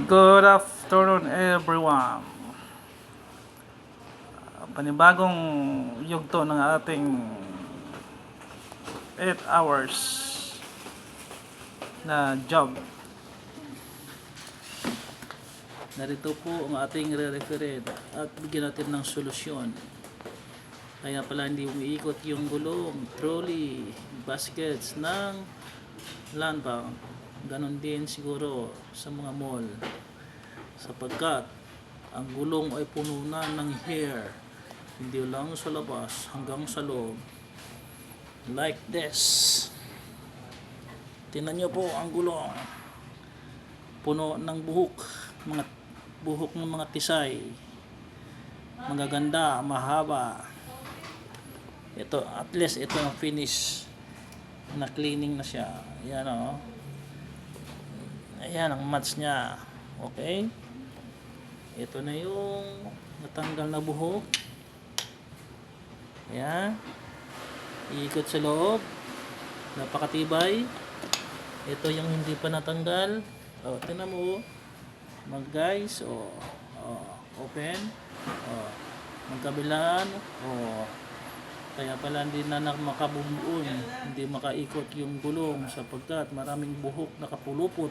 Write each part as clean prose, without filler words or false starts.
Good afternoon everyone. Panibagong yugto ng ating 8 hours na job. Narito po ang ating re-referred at bigyan natin ng solusyon. Kaya pala hindi umiikot yung gulong, trolley, baskets ng land bank. Ganon din siguro sa mga mall. Sapagkat ang gulong ay puno na ng hair. Hindi lang sa labas hanggang sa loob. Like this. Tingnan nyo po ang gulong. Puno ng buhok. Mga buhok ng mga tisay. Magaganda, mahaba. Ito, at least ito ang finish. Na cleaning na siya. Ayan o. Ayan ang match niya. Okay. Ito na yung natanggal na buhok. Ayan. Iikot sa loob. Napakatibay. Ito yung hindi pa natanggal. O, tingnan mo. Guys. O, open. O, magkabilaan. O, kaya pala hindi na makabubuon. Hindi makaikot yung gulong sapagkat maraming buhok nakapulupot.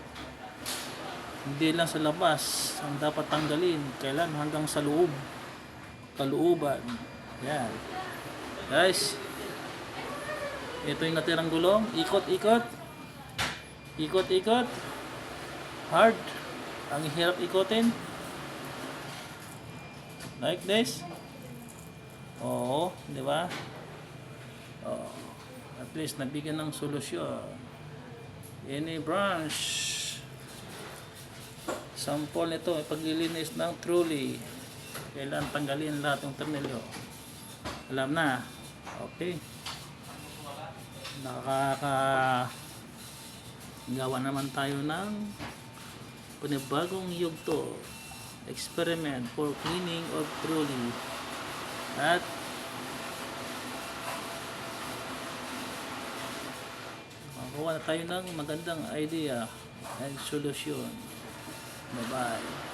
Hindi lang sa labas ang dapat tanggalin, kailan hanggang sa loob, kalooban. Yan guys, ito yung natirang gulong. Ikot hard, ang hirap ikotin like this. Oo, di ba? At least nabigyan ng solusyon. Any branch sample nito ay paglilinis ng trolley. Kailan tanggalin lahat ng tornilyo. Alam na. Okay. Gawa naman tayo ng panibagong yugto. Experiment for cleaning of trolley. At makakuha na tayo ng magandang idea and solusyon. Bye-bye.